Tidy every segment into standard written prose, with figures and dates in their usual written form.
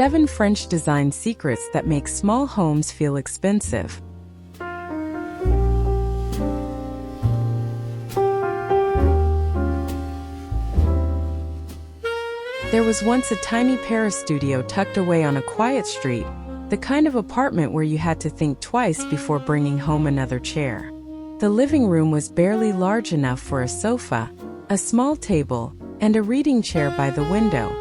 7 French design secrets that make small homes feel expensive. There was once a tiny Paris studio tucked away on a quiet street, the kind of apartment where you had to think twice before bringing home another chair. The living room was barely large enough for a sofa, a small table, and a reading chair by the window.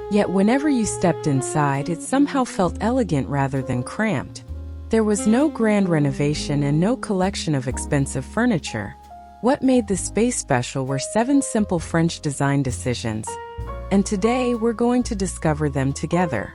Yet whenever you stepped inside, it somehow felt elegant rather than cramped. There was no grand renovation and no collection of expensive furniture. What made the space special were 7 simple French design decisions. And today we're going to discover them together.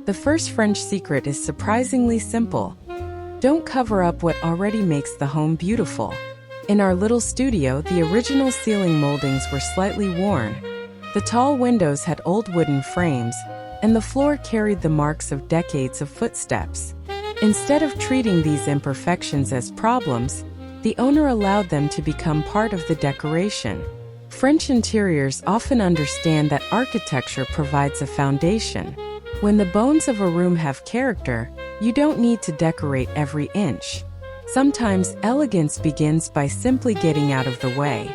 The first French secret is surprisingly simple. Don't cover up what already makes the home beautiful. In our little studio, the original ceiling moldings were slightly worn. The tall windows had old wooden frames, and the floor carried the marks of decades of footsteps. Instead of treating these imperfections as problems, the owner allowed them to become part of the decoration. French interiors often understand that architecture provides a foundation. When the bones of a room have character, you don't need to decorate every inch. Sometimes elegance begins by simply getting out of the way.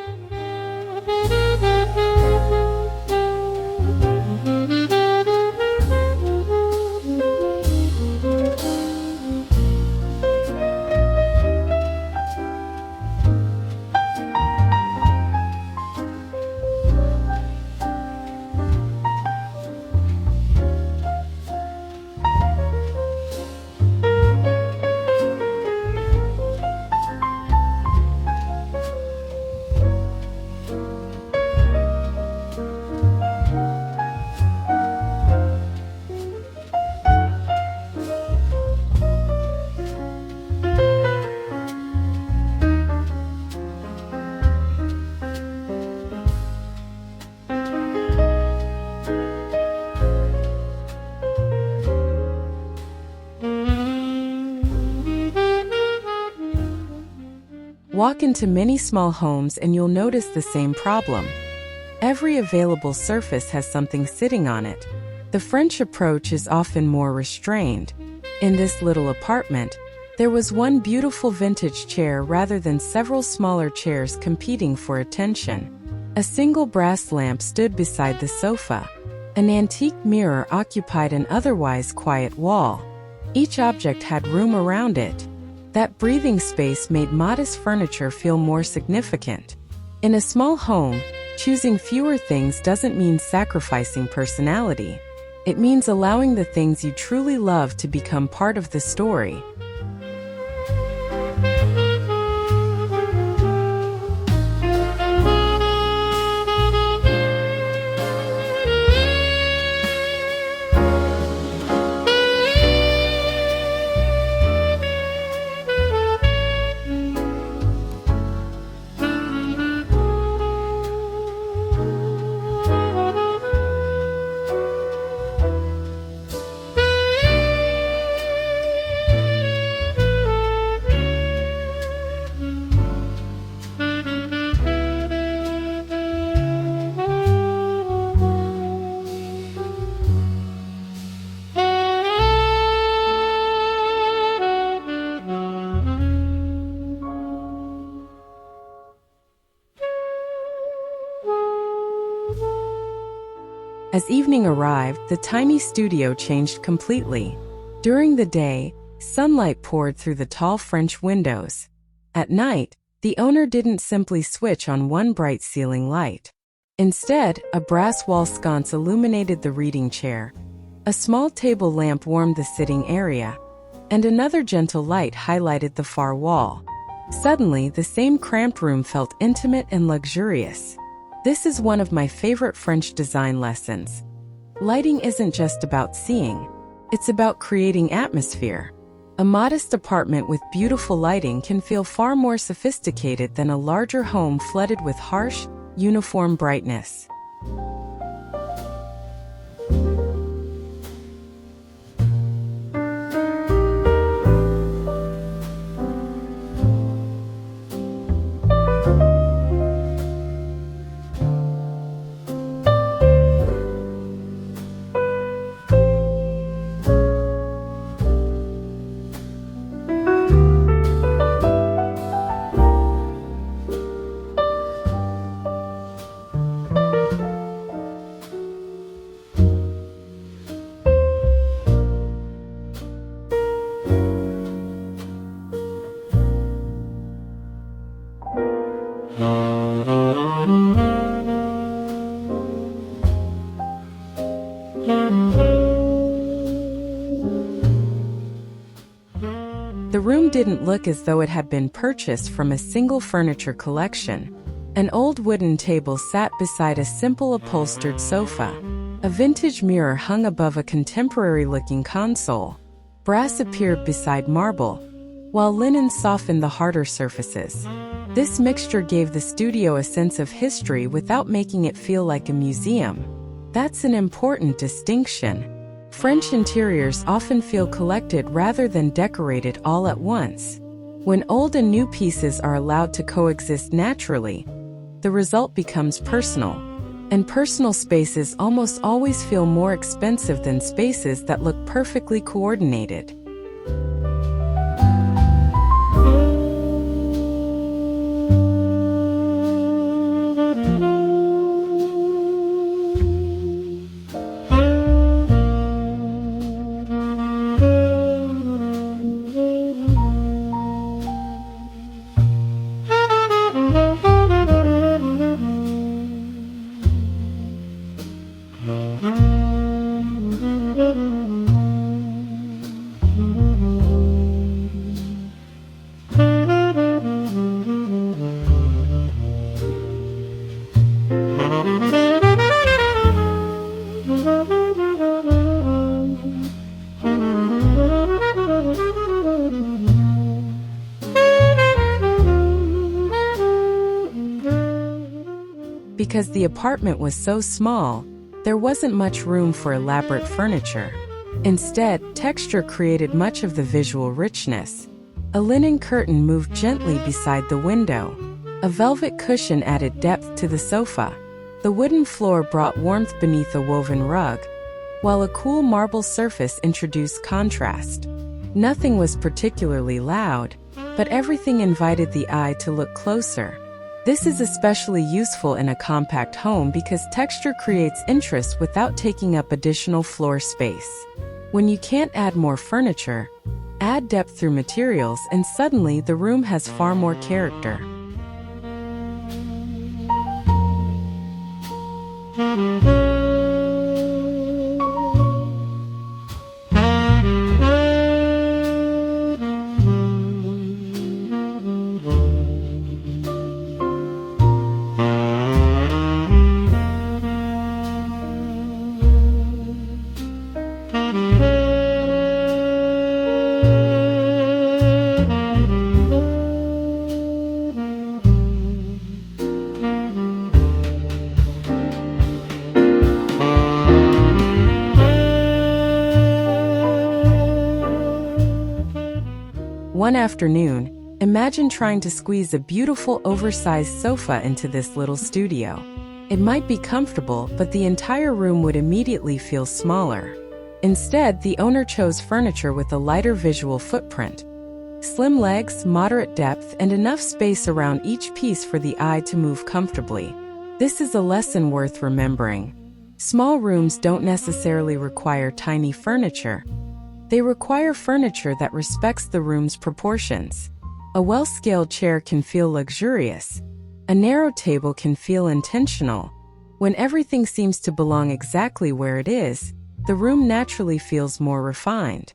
Walk into many small homes and you'll notice the same problem. Every available surface has something sitting on it. The French approach is often more restrained. In this little apartment, there was one beautiful vintage chair rather than several smaller chairs competing for attention. A single brass lamp stood beside the sofa. An antique mirror occupied an otherwise quiet wall. Each object had room around it. That breathing space made modest furniture feel more significant. In a small home, choosing fewer things doesn't mean sacrificing personality. It means allowing the things you truly love to become part of the story. As evening arrived, the tiny studio changed completely. During the day, sunlight poured through the tall French windows. At night, The owner didn't simply switch on one bright ceiling light. Instead, a brass wall sconce illuminated the reading chair, a small table lamp warmed the sitting area, and another gentle light highlighted the far wall. Suddenly, the same cramped room felt intimate and luxurious. This is one of my favorite French design lessons. Lighting isn't just about seeing, it's about creating atmosphere. A modest apartment with beautiful lighting can feel far more sophisticated than a larger home flooded with harsh, uniform brightness. The room didn't look as though it had been purchased from a single furniture collection. An old wooden table sat beside a simple upholstered sofa. A vintage mirror hung above a contemporary-looking console. Brass appeared beside marble, while linen softened the harder surfaces. This mixture gave the studio a sense of history without making it feel like a museum. That's an important distinction. French interiors often feel collected rather than decorated all at once. When old and new pieces are allowed to coexist naturally, the result becomes personal. And personal spaces almost always feel more expensive than spaces that look perfectly coordinated. Because the apartment was so small, there wasn't much room for elaborate furniture. Instead, texture created much of the visual richness. A linen curtain moved gently beside the window. A velvet cushion added depth to the sofa. The wooden floor brought warmth beneath a woven rug, while a cool marble surface introduced contrast. Nothing was particularly loud, but everything invited the eye to look closer. This is especially useful in a compact home because texture creates interest without taking up additional floor space. When you can't add more furniture, add depth through materials and suddenly the room has far more character. One afternoon, imagine trying to squeeze a beautiful oversized sofa into this little studio. It might be comfortable, but the entire room would immediately feel smaller. Instead, the owner chose furniture with a lighter visual footprint. Slim legs, moderate depth, and enough space around each piece for the eye to move comfortably. This is a lesson worth remembering. Small rooms don't necessarily require tiny furniture. They require furniture that respects the room's proportions. A well-scaled chair can feel luxurious. A narrow table can feel intentional. When everything seems to belong exactly where it is, the room naturally feels more refined.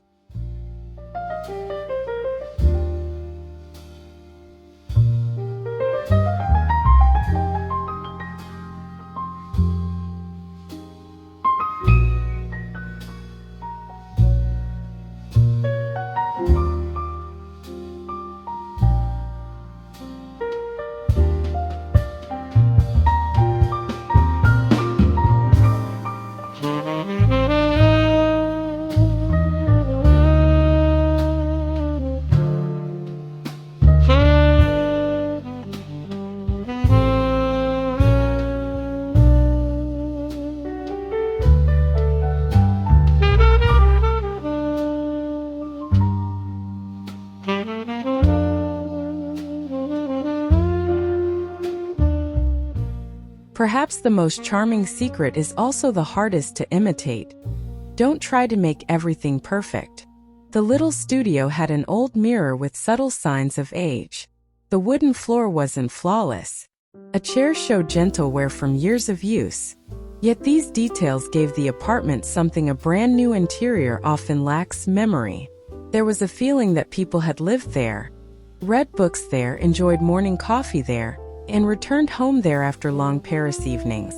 Perhaps the most charming secret is also the hardest to imitate. Don't try to make everything perfect. The little studio had an old mirror with subtle signs of age. The wooden floor wasn't flawless. A chair showed gentle wear from years of use. Yet these details gave the apartment something a brand new interior often lacks: memory. There was a feeling that people had lived there, read books there, enjoyed morning coffee there, and returned home there after long Paris evenings.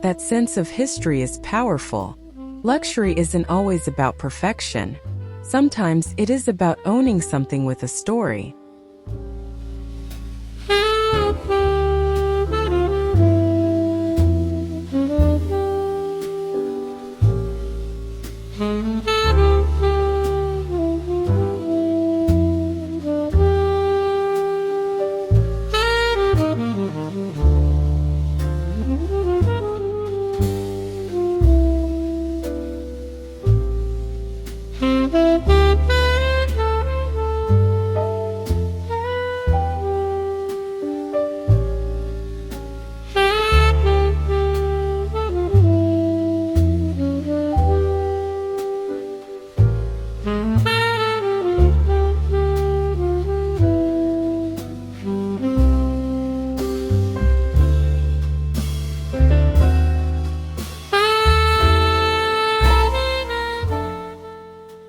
That sense of history is powerful. Luxury isn't always about perfection. Sometimes it is about owning something with a story.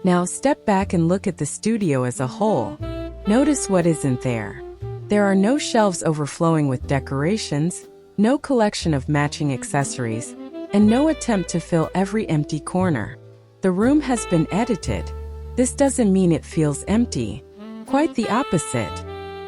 Now step back and look at the studio as a whole. Notice what isn't there. There are no shelves overflowing with decorations, no collection of matching accessories, and no attempt to fill every empty corner. The room has been edited. This doesn't mean it feels empty. Quite the opposite.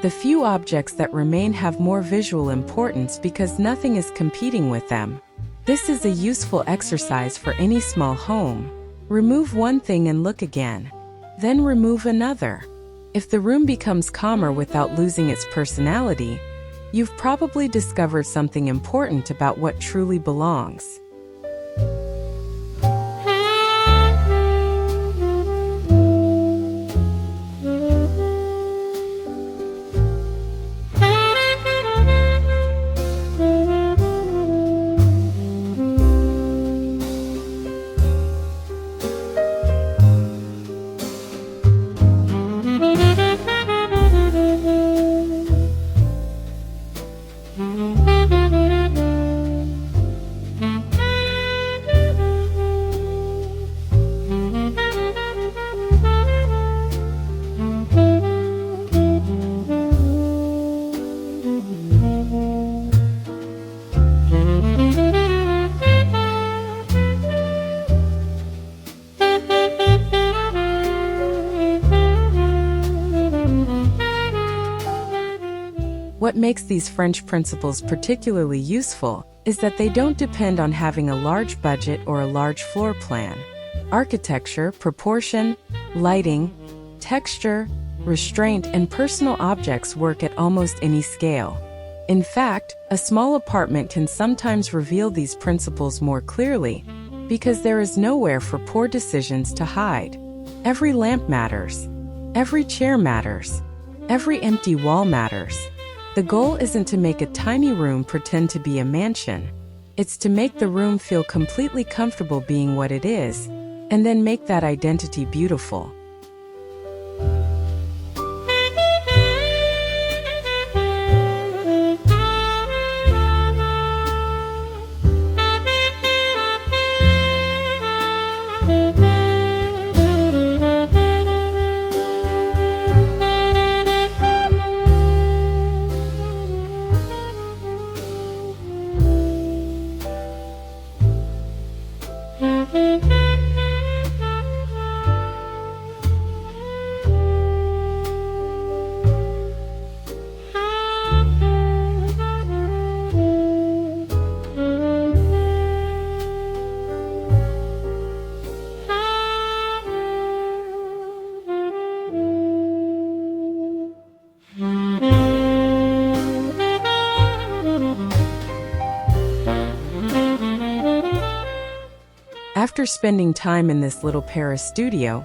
The few objects that remain have more visual importance because nothing is competing with them. This is a useful exercise for any small home. Remove one thing and look again. Then remove another. If the room becomes calmer without losing its personality, you've probably discovered something important about what truly belongs. What makes these French principles particularly useful is that they don't depend on having a large budget or a large floor plan. Architecture, proportion, lighting, texture, restraint, and personal objects work at almost any scale. In fact, a small apartment can sometimes reveal these principles more clearly because there is nowhere for poor decisions to hide. Every lamp matters. Every chair matters. Every empty wall matters. The goal isn't to make a tiny room pretend to be a mansion. It's to make the room feel completely comfortable being what it is, and then make that identity beautiful. After spending time in this little Paris studio,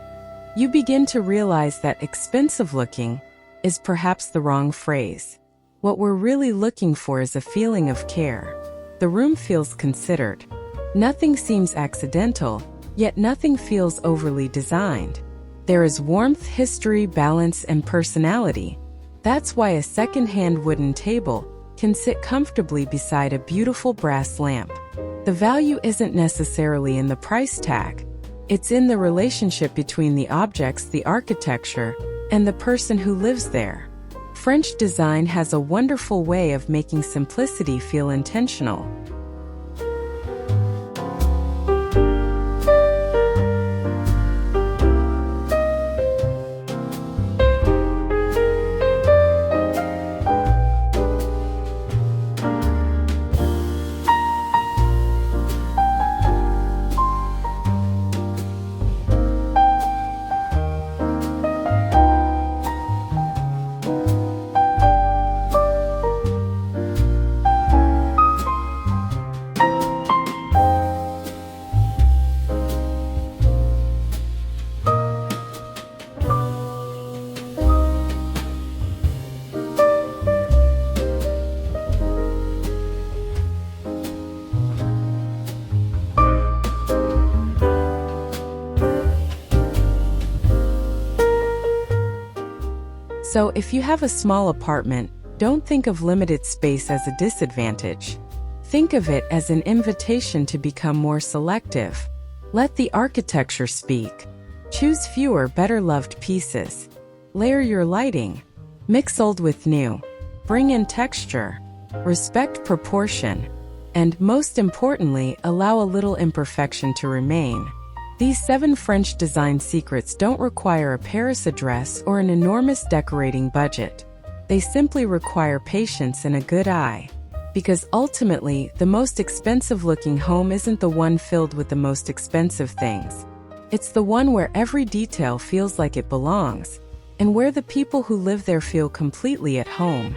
you begin to realize that expensive looking is perhaps the wrong phrase. What we're really looking for is a feeling of care. The room feels considered. Nothing seems accidental, yet nothing feels overly designed. There is warmth, history, balance, and personality. That's why a second-hand wooden table can sit comfortably beside a beautiful brass lamp. The value isn't necessarily in the price tag. It's in the relationship between the objects, the architecture, and the person who lives there. French design has a wonderful way of making simplicity feel intentional. So if you have a small apartment, don't think of limited space as a disadvantage. Think of it as an invitation to become more selective. Let the architecture speak. Choose fewer, better-loved pieces. Layer your lighting. Mix old with new. Bring in texture. Respect proportion. And most importantly, allow a little imperfection to remain. These 7 French design secrets don't require a Paris address or an enormous decorating budget. They simply require patience and a good eye. Because ultimately, the most expensive-looking home isn't the one filled with the most expensive things. It's the one where every detail feels like it belongs, and where the people who live there feel completely at home.